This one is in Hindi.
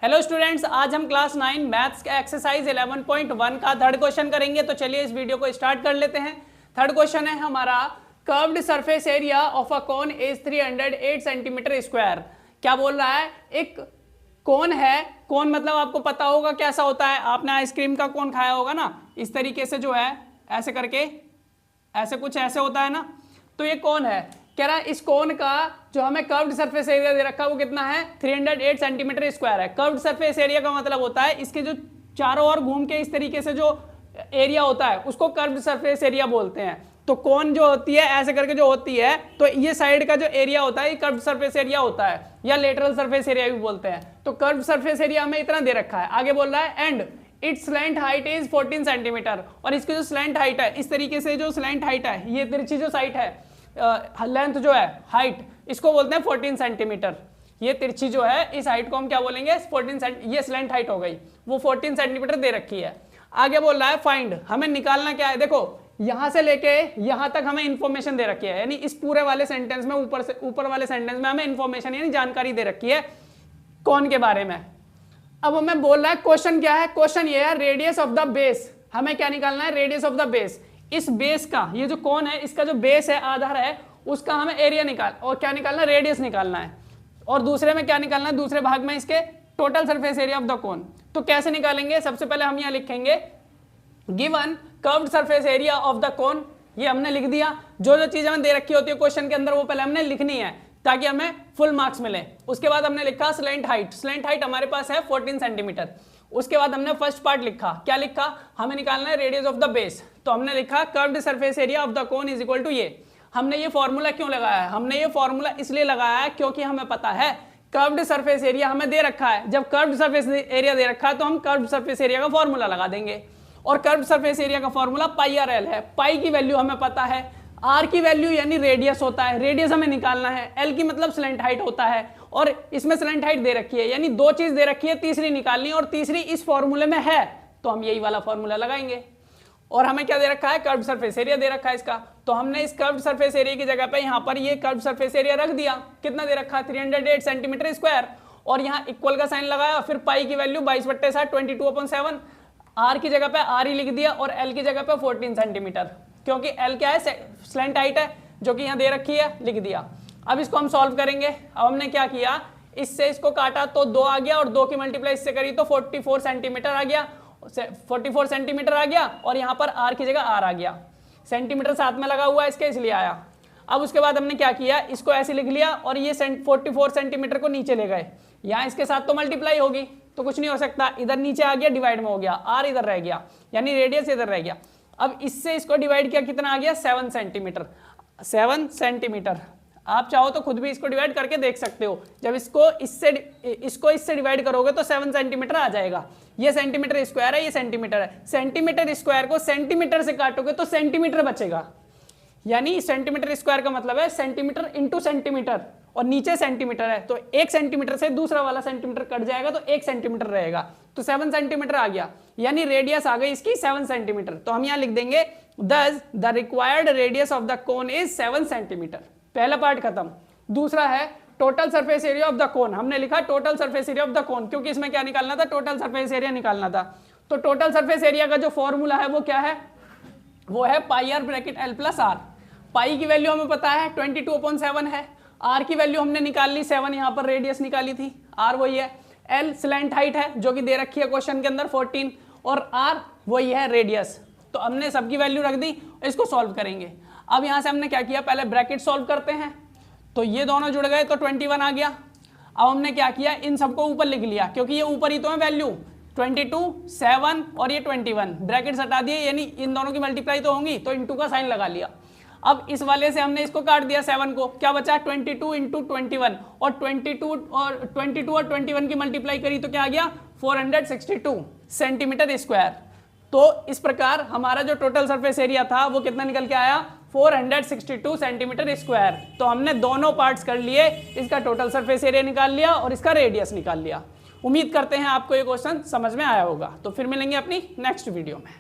हेलो स्टूडेंट्स, आज हम क्लास 9 मैथ्स का एक्सरसाइज 11.1 का थर्ड क्वेश्चन करेंगे। तो चलिए इस वीडियो को स्टार्ट कर लेते हैं। थर्ड क्वेश्चन है हमारा, curved surface area of a cone is 308 centimetre square. क्या बोल रहा है, एक कोन है, कोन मतलब आपको पता होगा कैसा होता है, आपने आइसक्रीम का कोन खाया होगा ना, इस तरीके से जो है ऐसे करके ऐसे कुछ ऐसे होता है ना। तो ये कोन है, कह रहा है इस कोन का जो हमें कर्व्ड सरफेस एरिया दे रखा है वो कितना है, 308 सेंटीमीटर स्क्वायर है। कर्व्ड सरफेस एरिया का मतलब होता है इसके जो चारों ओर घूम के इस तरीके से जो एरिया होता है उसको कर्व्ड सरफेस एरिया बोलते हैं। तो कोन जो होती है ऐसे करके जो होती है, तो ये साइड का जो एरिया होता है ये कर्व्ड सरफेस एरिया होता है, या लेटरल सरफेस एरिया भी बोलते हैं। तो कर्व्ड सरफेस एरिया हमें इतना दे रखा है। आगे बोल रहा है and it's slant height is 14 centimetre, और इसकी जो स्लैंट हाइट है, इस तरीके से जो स्लैंट हाइट है, ये तिरछी जो साइट है, लेंथ जो है, हाइट, इसको बोलते हैं 14 सेंटीमीटर। ये तिरछी जो है इस हाइट को हम क्या बोलेंगे, 14 सेंटीमीटर। ये स्लैंट हाइट हो गई, वो 14 सेंटीमीटर दे रखी है। आगे बोल रहा है फाइंड, हमें निकालना क्या है। देखो यहां से लेके यहां तक हमें इंफॉर्मेशन दे रखी है, यानी इस पूरे वाले सेंटेंस में ऊपर से ऊपर वाले सेंटेंस में हमें इंफॉर्मेशन यानी जानकारी दे रखी है कौन के बारे में। अब हमें बोल रहा है क्वेश्चन क्या है, क्वेश्चन ये है रेडियस ऑफ द बेस। हमें क्या निकालना है, रेडियस ऑफ द बेस। इस बेस का, ये जो कोन है इसका जो बेस है, आधार है, उसका हमें एरिया निकाल और क्या निकालना है, रेडियस निकालना है। और दूसरे में क्या निकालना है, दूसरे भाग में इसके total surface area of the कोन। तो कैसे निकालेंगे, सबसे पहले हम यहां लिखेंगे given curved surface area of the कोन। ये हमने लिख दिया, जो जो चीज हमें दे रखी होती है क्वेश्चन के अंदर वो पहले हमने लिखनी है ताकि हमें फुल मार्क्स मिले। उसके बाद हमने लिखा स्लैंट हाइट, स्लैंट हाइट हमारे पास है 14 सेंटीमीटर। उसके बाद हमने फर्स्ट पार्ट लिखा, क्या लिखा, हमें निकालना है रेडियस ऑफ द बेस। तो हमने लिखा curved surface area of the cone is equal to ये। हमने ये फॉर्मूला क्यों लगाया है, हमने ये फॉर्मूला इसलिए लगाया है क्योंकि हमें पता है कर्व्ड सरफेस एरिया हमें दे रखा है। जब कर्व्ड सरफेस एरिया दे रखा है तो हम कर्व्ड सरफेस एरिया का फॉर्मूला लगा देंगे, और कर्व्ड सरफेस एरिया का फॉर्मूला पाई आर एल है। पाई की वैल्यू हमें पता है, आर की वैल्यू यानी रेडियस होता है, रेडियस हमें निकालना है, एल की मतलब स्लैंट हाइट होता है, और इसमें स्लैंट हाइट दे रखी है, यानी दो चीज दे रखी है, तीसरी निकालनी है, और तीसरी इस फॉर्मूले में है, तो हम यही वाला फॉर्मूला लगाएंगे। और हमें क्या दे रखा है, कर्व्ड सरफेस एरिया दे रखा है इसका। तो हमने इस कर्व्ड सरफेस एरिया की जगह पे यहाँ पर ये कर्व्ड सरफेस एरिया रख दिया। कितना दे रखा है, 308 सेंटीमीटर स्क्वायर, और यहाँ इक्वल का साइन लगाया, फिर पाई की वैल्यू 22/7 22/7, आर की जगह पे आर ही लिख दिया, और एल की जगह पे 14 सेंटीमीटर, क्योंकि एल क्या है, स्लैंट हाइट है जो कि यहाँ दे रखी है, लिख दिया। अब इसको हम सॉल्व करेंगे। अब हमने क्या किया, इससे इसको काटा तो 2 आ गया, और 2 की मल्टीप्लाई इससे करी तो 44 सेंटीमीटर आ गया, 44 सेंटीमीटर आ गया, और यहाँ पर आर की जगह आर आ गया। सेंटीमीटर साथ में लगा हुआ है इसके, इसलिए आया। अब उसके बाद हमने क्या किया, इसको ऐसे लिख लिया, और ये 44 सेंटीमीटर को नीचे ले गए। यहाँ इसके साथ तो मल्टीप्लाई होगी तो कुछ नहीं हो सकता, इधर नीचे आ गया, डिवाइड में हो गया, आर इधर रह गया, यानी रेडियस इधर रह गया। अब इससे इसको डिवाइड किया, कितना आ गया, 7 सेंटीमीटर। 7 सेंटीमीटर, आप चाहो तो खुद भी इसको डिवाइड करके देख सकते हो। जब इसको इससे डिवाइड करोगे तो 7 सेंटीमीटर आ जाएगा। ये सेंटीमीटर स्क्वायर है, ये सेंटीमीटर है। सेंटीमीटर स्क्वायर को सेंटीमीटर से काटोगे तो सेंटीमीटर बचेगा, यानी सेंटीमीटर स्क्वायर का मतलब है सेंटीमीटर इंटू सेंटीमीटर, और नीचे सेंटीमीटर है तो 1 सेंटीमीटर से दूसरा वाला सेंटीमीटर कट जाएगा तो 1 सेंटीमीटर रहेगा, तो 7 सेंटीमीटर आ गया, यानी रेडियस आ गई इसकी 7 सेंटीमीटर। तो हम यहां लिख देंगे thus the required radius of the cone is 7 centimetre. पहला पार्ट खत्म। दूसरा है total surface area of the कोन। हमने लिखा total surface area of the कोन, क्योंकि इसमें क्या निकालना था, टोटल सरफेस एरिया निकालना था। तो टोटल सरफेस एरिया का जो फॉर्मूला है वो क्या है, वो है pi R bracket L plus R. Pi की वैल्यू हमें पता है 22/7 है, आर की वैल्यू हमने निकाल ली 7, यहाँ पर रेडियस निकाली थी, आर वही है, एल स्लैंट हाइट है जो कि दे रखी है क्वेश्चन के अंदर 14, और आर वही है रेडियस। तो हमने सबकी वैल्यू रख दी, इसको सॉल्व करेंगे। अब यहाँ से हमने क्या किया, पहले ब्रैकेट सॉल्व करते हैं, तो ये दोनों जुड़ गए तो 21 आ गया। अब हमने क्या किया, इन सबको ऊपर लिख लिया, क्योंकि ये ऊपर ही तो है वैल्यू, 22, 7 और ये 21, ब्रैकेट हटा दिए, यानी इन दोनों की मल्टीप्लाई तो होंगी, तो इंटू का साइन लगा लिया। अब इस वाले से हमने इसको काट दिया 7 को, क्या बचा, 22 इंटू 21, और 22 और 21 की मल्टीप्लाई करी तो क्या आ गया, 462 सेंटीमीटर स्क्वायर। तो इस प्रकार हमारा जो टोटल सरफेस एरिया था वो कितना निकल के आया, 462 सेंटीमीटर स्क्वायर। तो हमने दोनों पार्ट्स कर लिए, इसका टोटल सरफेस एरिया निकाल लिया और इसका रेडियस निकाल लिया। उम्मीद करते हैं आपको ये क्वेश्चन समझ में आया होगा। तो फिर मिलेंगे अपनी नेक्स्ट वीडियो में।